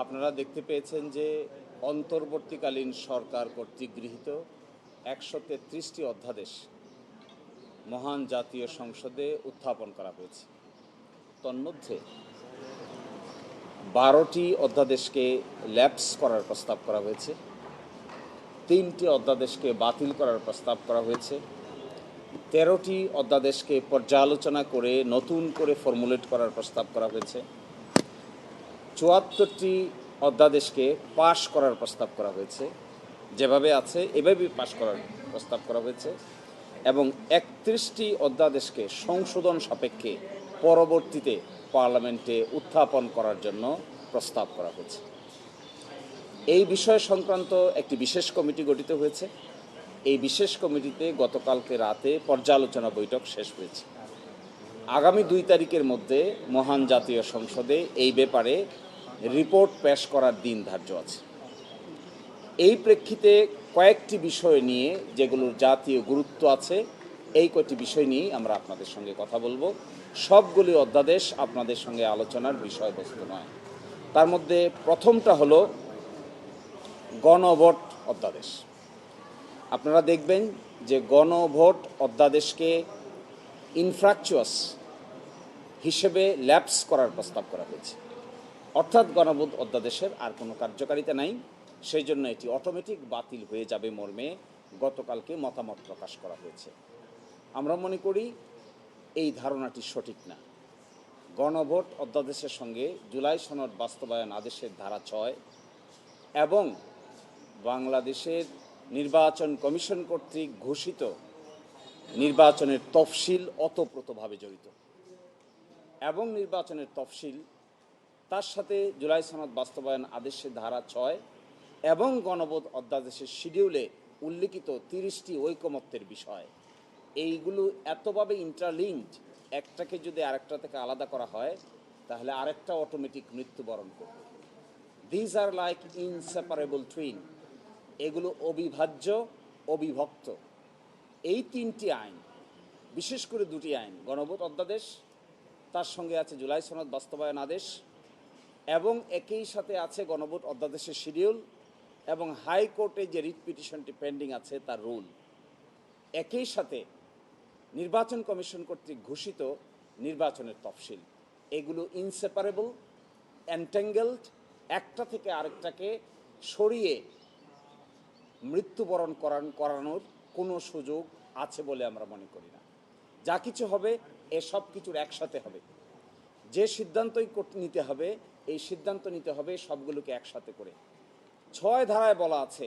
আপনারা দেখতে পেয়েছেন যে অন্তর্বর্তীকালীন সরকার কর্তৃক গৃহীত ১৩৩টি অধ্যাদেশ মহান জাতীয় সংসদে উত্থাপন করা হয়েছে। তন্মধ্যে ১২টি অধ্যাদেশকে ল্যাপস করার প্রস্তাব করা হয়েছে, ৩টি অধ্যাদেশকে বাতিল করার প্রস্তাব করা হয়েছে, ১৩টি অধ্যাদেশকে পর্যালোচনা করে নতুন করে ফর্মুলেট করার প্রস্তাব করা হয়েছে, ৭৪টি অধ্যাদেশকে পাশ করার প্রস্তাব করা হয়েছে, যেভাবে আছে এভাবেই পাশ করার প্রস্তাব করা হয়েছে, এবং ৩১টি অধ্যাদেশকে সংশোধন সাপেক্ষে পরবর্তীতে পার্লামেন্টে উত্থাপন করার জন্য প্রস্তাব করা হয়েছে। এই বিষয় সংক্রান্ত একটি বিশেষ কমিটি গঠিত হয়েছে। এই বিশেষ কমিটিতে গতকালকে রাতে পর্যালোচনা বৈঠক শেষ হয়েছে। আগামী ২ তারিখের মধ্যে মহান জাতীয় সংসদে এই ব্যাপারে রিপোর্ট পেশ করার দিন ধার্য আছে। এই প্রেক্ষিতে কয়েকটি বিষয় নিয়ে, যেগুলোর জাতীয় গুরুত্ব আছে, এই কয়েকটি বিষয় নিয়ে আমরা আপনাদের সঙ্গে কথা বলবো। সবগুলি অধ্যাদেশ আপনাদের সঙ্গে আলোচনার বিষয়বস্তু নয়। তার মধ্যে প্রথমটা হলো গণভোট অধ্যাদেশ। আপনারা দেখবেন যে গণভোট অধ্যাদেশকে ইনফ্রাকচুয়াস হিসেবে ল্যাপস করার প্রস্তাব করা হয়েছে। অর্থাৎ গণভোট অধ্যাদেশের আর কোনো কার্যকারিতা নাই, সেই জন্য এটি অটোমেটিক বাতিল হয়ে যাবে মর্মে গতকালকে মতামত প্রকাশ করা হয়েছে। আমরা মনে করি এই ধারণাটি সঠিক না। গণভোট অধ্যাদেশের সঙ্গে জুলাই সনদ বাস্তবায়ন আদেশের ধারা ৬ এবং বাংলাদেশের নির্বাচন কমিশন কর্তৃক ঘোষিত নির্বাচনের তফসিল ওতপ্রোতভাবে জড়িত, এবং নির্বাচনের তফসিল তার সাথে জুলাই সনদ বাস্তবায়ন আদেশের ধারা ৬ এবং গণভোট অধ্যাদেশের শিডিউলে উল্লিখিত ৩০টি ঐকমত্যের বিষয়, এইগুলো এতভাবে ইন্টারলিঙ্কড, একটাকে যদি আরেকটা থেকে আলাদা করা হয় তাহলে আরেকটা অটোমেটিক মৃত্যুবরণ করবে। These are like inseparable twin, এগুলো অবিভাজ্য, অবিভক্ত। এই ৩টি আইন, বিশেষ করে ২টি আইন, গণভোট অধ্যাদেশ, তার সঙ্গে আছে জুলাই সনদ বাস্তবায়ন আদেশ, এবং একই সাথে আছে গণভোট অধ্যাদেশের শিডিউল এবং হাইকোর্টে যে রিট পিটিশনটি পেন্ডিং আছে তার রুল, একই সাথে নির্বাচন কমিশন কর্তৃক ঘোষিত নির্বাচনের তফসিল, এগুলো ইনসেপারেবল, এন্ট্যাঙ্গেলড, একটা থেকে আরেকটাকে সরিয়ে মৃত্যুবরণ করানোর কোনো সুযোগ আছে বলে আমরা মনে করি না। যা কিছু হবে এসব কিছুর একসাথে হবে। যে সিদ্ধান্তই নিতে হবে, এই সিদ্ধান্ত নিতে হবে সবগুলোকে একসাথে করে। ৬ ধারায় বলা আছে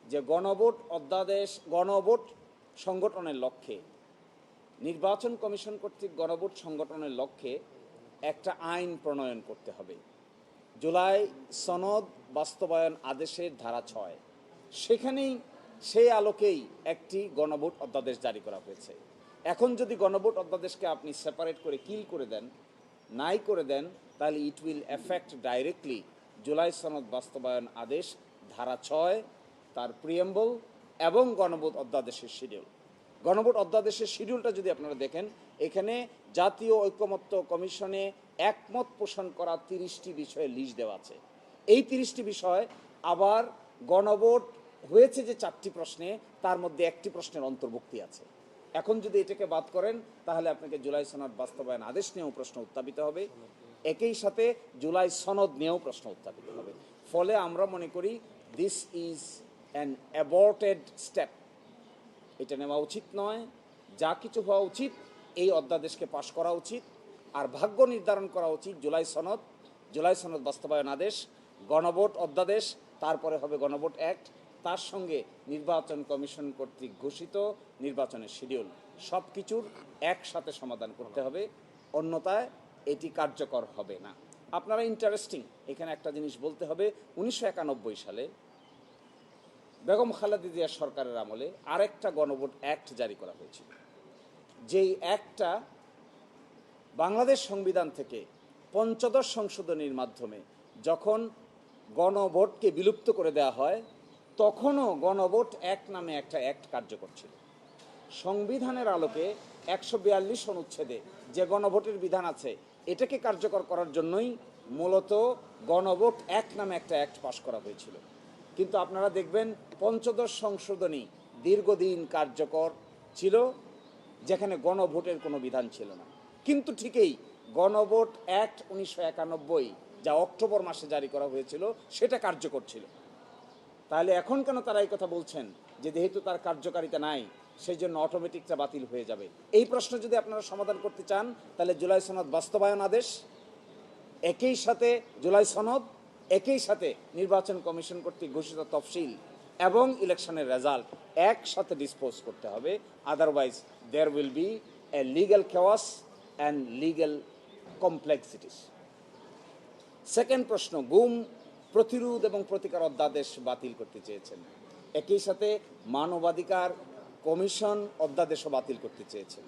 যে গণভোট অধ্যাদেশ, গণভোট সংগঠনের লক্ষ্যে, নির্বাচন কমিশন কর্তৃক গণভোট সংগঠনের লক্ষ্যে একটা আইন প্রণয়ন করতে হবে। জুলাই সনদ বাস্তবায়ন আদেশের ধারা ৬, সেখানেই সেই আলোকেই একটি গণভোট অধ্যাদেশ জারি করা হয়েছে। এখন যদি গণভোট অধ্যাদেশকে আপনি সেপারেট করে কিল করে দেন, নাই করে দেন, তাহলে it will effect directly July সনদ বাস্তবায়ন আদেশ ধারা ৬, তার প্রিয়েম্বল এবং গণভোট অধ্যাদেশের শিডিউল। গণভোট অধ্যাদেশের শিডিউলটা যদি আপনারা দেখেন, এখানে জাতীয় ঐকমত্য কমিশনে একমত পোষণ করা ৩০টি বিষয়ে লিস্ট দেওয়া আছে। এই ৩০টি বিষয় আবার গণভোট হয়েছে যে 4টি প্রশ্নে, তার মধ্যে একটি প্রশ্নের অন্তর্ভুক্তি আছে। এখন যদি এটাকে বাদ করেন তাহলে আপনাকে জুলাই সনদ বাস্তবায়ন আদেশ নিয়েও প্রশ্ন উত্থাপিত হবে, একই সাথে জুলাই সনদ নিয়েও প্রশ্ন উত্থাপিত হবে। ফলে আমরা মনে করি দিস ইজ অ্যান অ্যাবর্টেড স্টেপ, এটা নেওয়া উচিত নয়। যা কিছু হওয়া উচিত, এই অধ্যাদেশকে পাশ করা উচিত, আর ভাগ্য নির্ধারণ করা উচিত জুলাই সনদ বাস্তবায়ন আদেশ, গণভোট অধ্যাদেশ, তারপরে হবে গণভোট অ্যাক্ট, তার সঙ্গে নির্বাচন কমিশন কর্তৃক ঘোষিত নির্বাচনের শিডিউল, সব কিছুর একসাথে সমাধান করতে হবে, অন্যথায় এটি কার্যকর হবে না। আপনারা ইন্টারেস্টিং, এখানে একটা জিনিস বলতে হবে, 1991 সালে বেগম খালেদা জিয়া সরকারের আমলে আরেকটা গণভোট অ্যাক্ট জারি করা হয়েছিল। যেই অ্যাক্টটা বাংলাদেশ সংবিধান থেকে ৫৫ সংশোধনীর মাধ্যমে যখন গণভোটকে বিলুপ্ত করে দেওয়া হয়, তখনও গণভোট অ্যাক্ট নামে একটা অ্যাক্ট কার্যকর ছিল। সংবিধানের আলোকে ১৪২ অনুচ্ছেদে যে গণভোটের বিধান আছে, এটাকে কার্যকর করার জন্যই মূলত গণভোট এক নামে একটা অ্যাক্ট পাশ করা হয়েছিল। কিন্তু আপনারা দেখবেন পঞ্চদশ সংশোধনী দীর্ঘদিন কার্যকর ছিল, যেখানে গণভোটের কোনো বিধান ছিল না। কিন্তু ঠিকই গণভোট অ্যাক্ট 1991 যা অক্টোবর মাসে জারি করা হয়েছিল সেটা কার্যকর ছিল। তাহলে এখন কেন তারা এই কথা বলছেন যে যেহেতু তার কার্যকারিতা নাই সেই জন্য অটোমেটিকটা বাতিল হয়ে যাবে? এই প্রশ্ন যদি আপনারা সমাধান করতে চান তাহলে জুলাই সনদ বাস্তবায়ন আদেশ একই সাথে জুলাই সনদ একই সাথে নির্বাচন কমিশন কর্তৃক ঘোষিত তফসিল এবং ইলেকশনের রেজাল্ট একসাথে ডিসপোজ করতে হবে। Otherwise there will be a legal chaos and legal complexities. Second প্রশ্ন, গুম প্রতিরোধ এবং প্রতিকার অধ্যাদেশ বাতিল করতে চেয়েছেন, একই সাথে মানবাধিকার কমিশন অধ্যাদেশও বাতিল করতে চেয়েছেন।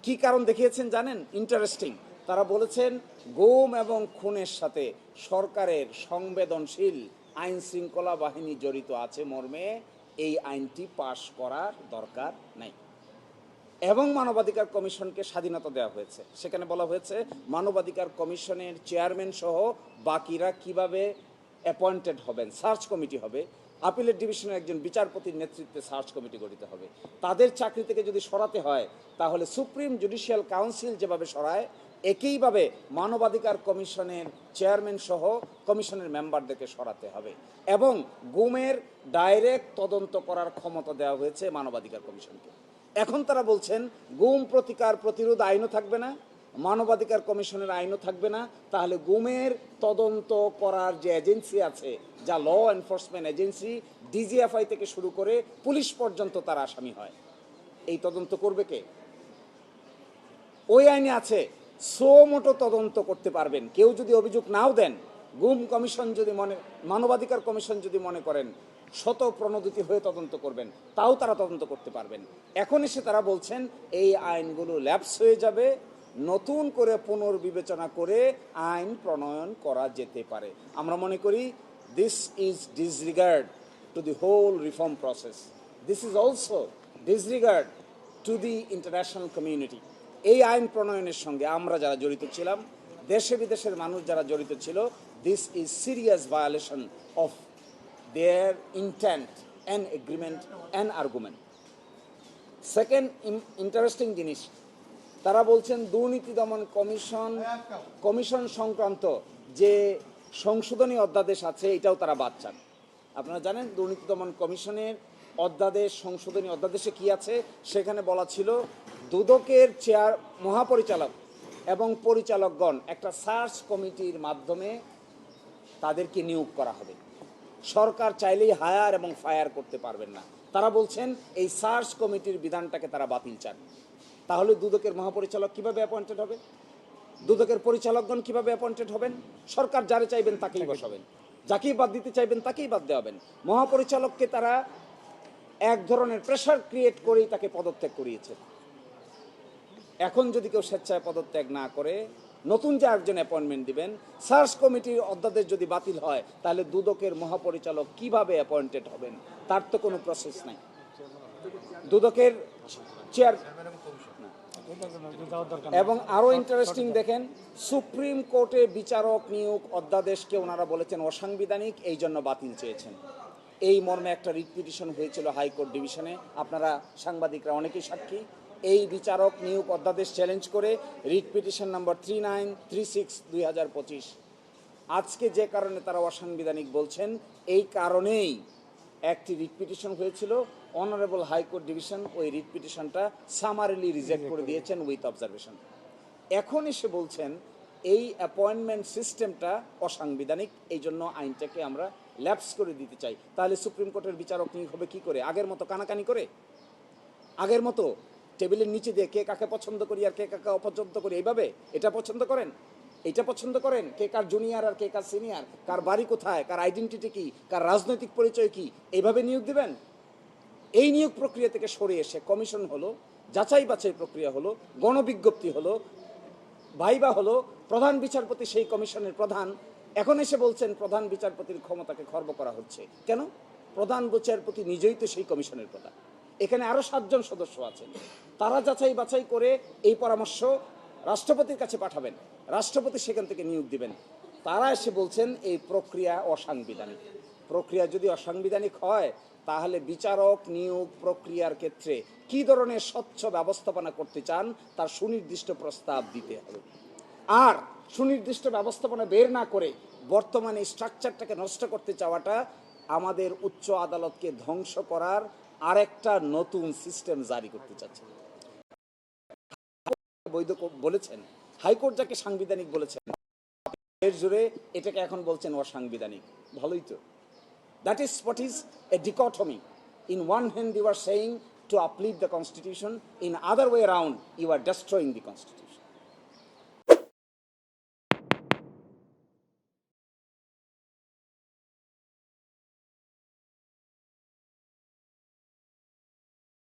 কি কারণ দেখিয়েছেন জানেন? ইন্টারেস্টিং। তারা বলেছেন গুম এবং খুনের সাথে সরকারের সংবেদনশীল আইন শৃঙ্খলা বাহিনী জড়িত আছে মর্মে এই আইনটি পাশ করার দরকার নাই। এবং মানবাধিকার কমিশনকে স্বাধীনতা দেওয়া হয়েছে। সেখানে বলা হয়েছে মানবাধিকার কমিশনের চেয়ারম্যান সহ বাকিরা কিভাবে অ্যাপয়েন্টেড হবেন, সার্চ কমিটি হবে, আপিলের ডিভিশনের একজন বিচারপতির নেতৃত্বে সার্চ কমিটি গঠিত হবে। তাদের চাকরি থেকে যদি সরাতে হয় তাহলে সুপ্রিম জুডিশিয়াল কাউন্সিল যেভাবে সরায় একইভাবে মানবাধিকার কমিশনের চেয়ারম্যান সহ কমিশনের মেম্বারদেরকে সরাতে হবে। এবং গুমের ডাইরেক্ট তদন্ত করার ক্ষমতা দেওয়া হয়েছে মানবাধিকার কমিশনকে। এখন তারা বলছেন গুম প্রতিকার প্রতিরোধ আইনও থাকবে না, মানবাধিকার কমিশনের আইনও থাকবে না, তাহলে গুমের তদন্ত করার যে এজেন্সি আছে, যা ল এনফোর্সমেন্ট এজেন্সি, ডিজিএফআই থেকে শুরু করে পুলিশ পর্যন্ত তারা আসামি হয়, এই তদন্ত করবে কে? ওই আইনে আছে সো মোটো তদন্ত করতে পারবেন। কেউ যদি অভিযোগ নাও দেন, গুম কমিশন যদি মানবাধিকার কমিশন যদি মনে করেন শত প্রণোদিত হয়ে তদন্ত করবেন, তাও তারা তদন্ত করতে পারবেন। এখন এসে তারা বলছেন এই আইনগুলো ল্যাপস হয়ে যাবে, নতুন করে পুনর্বিবেচনা করে আইন প্রণয়ন করা যেতে পারে। আমরা মনে করি this is disregard to the whole reform process, this is also disregard to the international community. এই আইন প্রণয়নের সঙ্গে আমরা যারা জড়িত ছিলাম, দেশে বিদেশের মানুষ যারা জড়িত ছিল, this is serious violation of their intent and agreement and argument. Second interesting জিনিস, তারা বলছেন দুর্নীতি দমন কমিশন সংক্রান্ত যে সংশোধনী অধ্যাদেশ আছে এটাও তারা বাদ চান। আপনারা জানেন দুর্নীতি দমন কমিশনের অধ্যাদেশ, সংশোধনী অধ্যাদেশে কি আছে? সেখানে বলা ছিল দুদকের মহাপরিচালক এবং পরিচালকগণ একটা সার্চ কমিটির মাধ্যমে তাদেরকে নিয়োগ করা হবে। সরকার চাইলেই হায়ার এবং ফায়ার করতে পারবেন না। তারা বলছেন এই সার্চ কমিটির বিধানটাকে তারা বাতিল চান। তাহলে দুদকের মহাপরিচালক কিভাবে অ্যাপয়েন্টেড হবে? দুদকের পরিচালকগণ কিভাবে অ্যাপয়েন্টেড হবেন? সরকার যারে চাইবেন তাকেই বসাবেন, যাকেই বাদ দিতে চাইবেন তাকেই বাদ দেওয়াবেন। মহাপরিচালককে তারা এক ধরনের প্রেশার ক্রিয়েট করেই তাকে পদত্যাগ করিয়েছে। এখন যদি কেউ স্বেচ্ছায় পদত্যাগ না করে নতুন যে একজন অ্যাপয়েন্টমেন্ট দিবেন, সার্চ কমিটির অধ্যাদেশ যদি বাতিল হয় তাহলে দুদকের মহাপরিচালক কিভাবে অ্যাপয়েন্টেড হবেন? তার তো কোনো প্রসেস নাই। দুদকের চেয়ার এবং আরো ইন্টারেস্টিং দেখেন, সুপ্রিম কোর্টে বিচারক নিয়োগ অধ্যাদেশকে ওনারা বলেছেন অসাংবিধানিক, এই জন্য বাতিল চেয়েছেন। এই মর্মে একটা রিট পিটিশন হয়েছিল হাইকোর্ট ডিভিশনে, আপনারা সাংবাদিকরা অনেকেই সাক্ষী। এই বিচারক নিয়োগ অধ্যাদেশ চ্যালেঞ্জ করে রিট পিটিশন নাম্বার 3936/2025 আজকে যে কারণে তারা অসাংবিধানিক বলছেন, এই কারণেই একটি রিট পিটিশন হয়েছিল। অনারেবল হাইকোর্ট ডিভিশন ওই রিট পিটিশনটা সামারিলি রিজেক্ট করে দিয়েছেন উইথ অবজারভেশন। এখন এসে বলছেন এই অ্যাপয়েন্টমেন্ট সিস্টেমটা অসাংবিধানিক, এই জন্য আইনটাকে আমরা ল্যাপস করে দিতে চাই। তাহলে সুপ্রিম কোর্টের বিচারক নিয়োগ হবে কি করে? আগের মতো কানাকানি করে? আগের মতো টেবিলের নিচে দিয়ে কে কাকে পছন্দ করি আর কে কাকে অপছন্দ করি, এইভাবে এটা পছন্দ করেন, এটা পছন্দ করেন, কে কার জুনিয়র আর কে কার সিনিয়র, কার বাড়ি কোথায়, কার আইডেন্টিটি কি, কার রাজনৈতিক পরিচয় কি, এইভাবে নিয়োগ দিবেন? এই নিয়োগ প্রক্রিয়া থেকে সরে এসে কমিশন হলো, যাচাই বাছাই প্রক্রিয়া হলো, গণবিজ্ঞপ্তি হলো, ভাইবা হলো, প্রধান বিচারপতি সেই কমিশনের প্রধান। এখন এসে বলছেন প্রধান বিচারপতির ক্ষমতাকে খর্ব করা হচ্ছে। কেন? প্রধান বিচারপতি নিজেই তো সেই কমিশনের প্রধান। এখানে আরো 7 জন সদস্য আছেন, তারা যাচাই বাছাই করে এই পরামর্শ রাষ্ট্রপতির কাছে পাঠাবেন, রাষ্ট্রপতি সেখান থেকে নিয়োগ দিবেন। তারা এসে বলছেন এই প্রক্রিয়া অসাংবিধানিক। প্রক্রিয়া যদি অসাংবিধানিক হয় তাহলে বিচারক নিয়োগ প্রক্রিয়ার ক্ষেত্রে কি ধরনের স্বচ্ছ ব্যবস্থাপনা করতে চান তার সুনির্দিষ্ট প্রস্তাব দিতে হবে। আর সুনির্দিষ্ট ব্যবস্থাপনা বের না করে বর্তমানে স্ট্রাকচারটাকে নষ্ট করতে চাওয়াটা আমাদের উচ্চ আদালতকে ধ্বংস করার আরেকটা নতুন সিস্টেম জারি করতে চাচ্ছে। বৈধ বলেছেন, হাইকোর্ট যাকে সাংবিধানিক বলেছেন এর জোরে এটাকে এখন বলছেন অসাংবিধানিক। ভালোই তো। That is what is a dichotomy. In one hand you are saying to uplift the constitution, in other way around you are destroying the constitution.